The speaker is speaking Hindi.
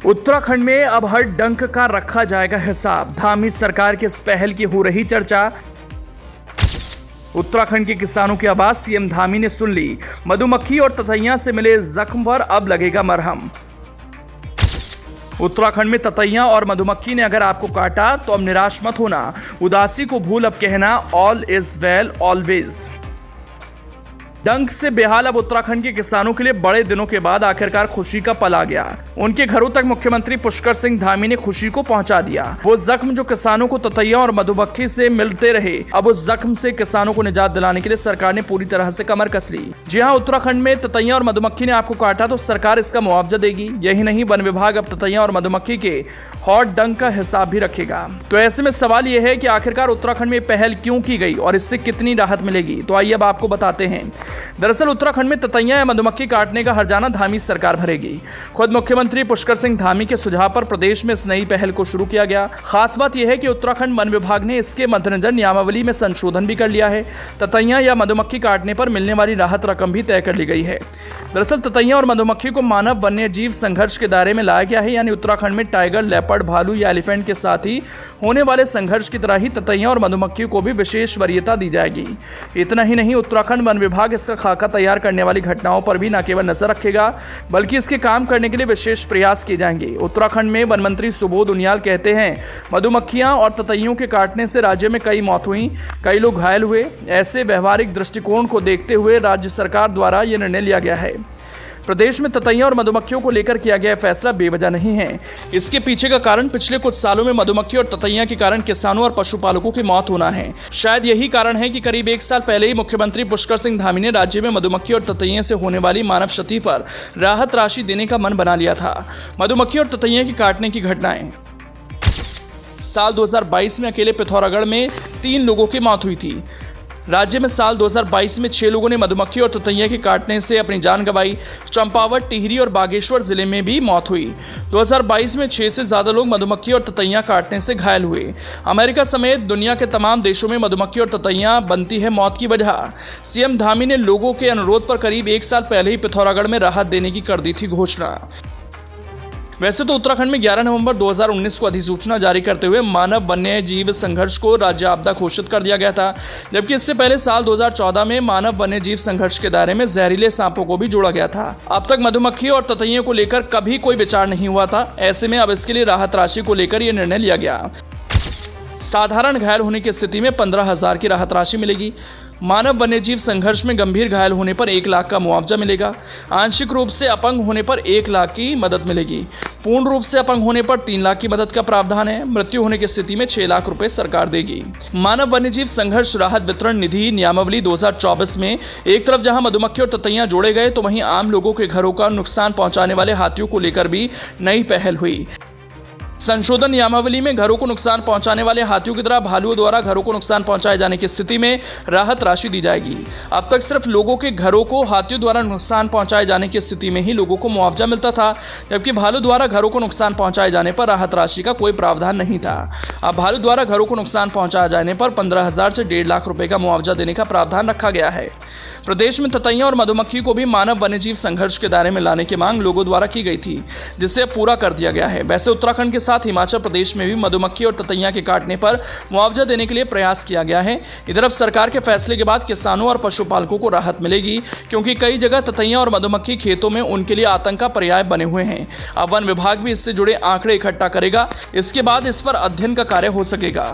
उत्तराखंड में अब हर डंक का रखा जाएगा हिसाब। धामी सरकार की इस पहल की हो रही चर्चा। उत्तराखंड के किसानों की आवाज सीएम धामी ने सुन ली। मधुमक्खी और ततैया से मिले जख्म पर अब लगेगा मरहम। उत्तराखंड में ततैया और मधुमक्खी ने अगर आपको काटा तो अब निराश मत होना। उदासी को भूल अब कहना ऑल इज वेल ऑलवेज। डंक से बेहाल अब उत्तराखंड के किसानों के लिए बड़े दिनों के बाद आखिरकार खुशी का पल आ गया। उनके घरों तक मुख्यमंत्री पुष्कर सिंह धामी ने खुशी को पहुंचा दिया। वो जख्म जो किसानों को ततैया और मधुमक्खी से मिलते रहे, अब उस जख्म से किसानों को निजात दिलाने के लिए सरकार ने पूरी तरह से कमर कस ली। जी हां, उत्तराखंड में ततैया और मधुमक्खी ने आपको काटा तो सरकार इसका मुआवजा देगी। यही नहीं, वन विभाग अब ततैया और मधुमक्खी के हॉट डंक का हिसाब भी रखेगा। तो ऐसे में सवाल यह है कि आखिरकार उत्तराखंड में पहल क्यों की गई और इससे कितनी राहत मिलेगी। तो आइए अब आपको बताते हैं। दरअसल उत्तराखंड में ततैया या मधुमक्खी काटने का हर्जाना धामी सरकार भरेगी। खुद मुख्यमंत्री पुष्कर सिंह धामी के सुझाव पर प्रदेश में इस नई पहल को शुरू किया गया। खास बात यह है कि उत्तराखंड वन विभाग ने इसके मद्देनजर नियमावली में संशोधन भी कर लिया है। ततैया या मधुमक्खी काटने पर मिलने वाली राहत रकम भी तय कर ली गई है। दरअसल ततैया और मधुमक्खी को मानव वन्य जीव संघर्ष के दायरे में लाया गया है, यानी उत्तराखंड में टाइगर, लेपर्ड, भालू या एलिफेंट के साथ ही होने वाले संघर्ष की तरह ही ततैया और मधुमक्खी को भी विशेष वरीयता दी जाएगी। इतना ही नहीं, उत्तराखंड वन विभाग इसका खाका तैयार करने वाली घटनाओं पर भी न केवल नजर रखेगा बल्कि इसके काम करने के लिए विशेष प्रयास किए जाएंगे। उत्तराखंड में वन मंत्री सुबोध उनियाल कहते हैं, मधुमक्खियां और ततैयों के काटने से राज्य में कई मौत हुई, कई लोग घायल हुए। ऐसे व्यवहारिक दृष्टिकोण को देखते हुए राज्य सरकार द्वारा यह निर्णय लिया गया है। प्रदेश में ततैया और मधुमक्खियों को लेकर किया गया फैसला बेवजह नहीं है। इसके पीछे का कारण पिछले कुछ सालों में मधुमक्खी और ततैया के कारण किसानों और पशुपालकों की मौत होना है। शायद यही कारण है कि करीब 1 साल पहले ही मुख्यमंत्री पुष्कर सिंह धामी ने राज्य में मधुमक्खी और ततैया से होने वाली मानव क्षति पर राहत राशि देने का मन बना लिया था। मधुमक्खी और ततैया के काटने की घटनाएं साल 2022 में अकेले पिथौरागढ़ में 3 लोगों की मौत हुई थी। राज्य में साल 2022 में 6 लोगों ने मधुमक्खी और ततैया के काटने से अपनी जान गंवाई। चंपावत, टिहरी और बागेश्वर जिले में भी मौत हुई। 2022 में 6 से ज्यादा लोग मधुमक्खी और ततैया काटने से घायल हुए। अमेरिका समेत दुनिया के तमाम देशों में मधुमक्खी और ततैया बनती है मौत की वजह। सीएम धामी ने लोगों के अनुरोध पर करीब 1 साल पहले ही पिथौरागढ़ में राहत देने की कर दी थी घोषणा। वैसे तो उत्तराखंड में 11 नवंबर 2019 को अधिसूचना जारी करते हुए मानव वन्य जीव संघर्ष को राज्य आपदा घोषित कर दिया गया था, जबकि इससे पहले साल 2014 में मानव वन्य जीव संघर्ष के दायरे में जहरीले सांपों को भी जोड़ा गया था। अब तक मधुमक्खी और ततैया को लेकर कभी कोई विचार नहीं हुआ था। ऐसे में अब इसके लिए राहत राशि को लेकर यह निर्णय लिया गया। साधारण घायल होने की स्थिति में 15,000 की राहत राशि मिलेगी। मानव वन्यजीव संघर्ष में गंभीर घायल होने पर 1 लाख का मुआवजा मिलेगा। आंशिक रूप से अपंग होने पर 1 लाख की मदद मिलेगी। पूर्ण रूप से अपंग होने पर 3 लाख की मदद का प्रावधान है। मृत्यु होने की स्थिति में 6 लाख रुपए सरकार देगी। मानव वन्यजीव संघर्ष राहत वितरण निधि नियमावली 2024 में एक तरफ जहां मधुमक्खी और ततैया जोड़े गए तो वहीं आम लोगों के घरों का नुकसान पहुंचाने वाले हाथियों को लेकर भी नई पहल हुई। संशोधन नियमावली में घरों को नुकसान पहुंचाने वाले हाथियों की तरह भालुओं द्वारा घरों को नुकसान पहुंचाए जाने की स्थिति में राहत राशि दी जाएगी। अब तक सिर्फ लोगों के घरों को हाथियों द्वारा नुकसान पहुंचाए जाने की स्थिति में ही लोगों को मुआवजा मिलता था, जबकि भालू द्वारा घरों को नुकसान पहुंचाए जाने पर राहत राशि का कोई प्रावधान नहीं था। अब भालू द्वारा घरों को नुकसान पहुंचाए जाने पर 15,000 से 1.5 लाख रुपए का मुआवजा देने का प्रावधान रखा गया है। प्रदेश में ततैया और मधुमक्खी को भी मानव वन्यजीव संघर्ष के दायरे में लाने की मांग लोगों द्वारा की गई थी, जिसे अब पूरा कर दिया गया है। वैसे उत्तराखंड के साथ हिमाचल प्रदेश में भी मधुमक्खी और ततैया के काटने पर मुआवजा देने के लिए प्रयास किया गया है। इधर अब सरकार के फैसले के बाद किसानों और पशुपालकों को राहत मिलेगी, क्योंकि कई जगह ततैया और मधुमक्खी खेतों में उनके लिए आतंक का पर्याय बने हुए हैं। अब वन विभाग भी इससे जुड़े आंकड़े इकट्ठा करेगा। इसके बाद इस पर अध्ययन का कार्य हो सकेगा।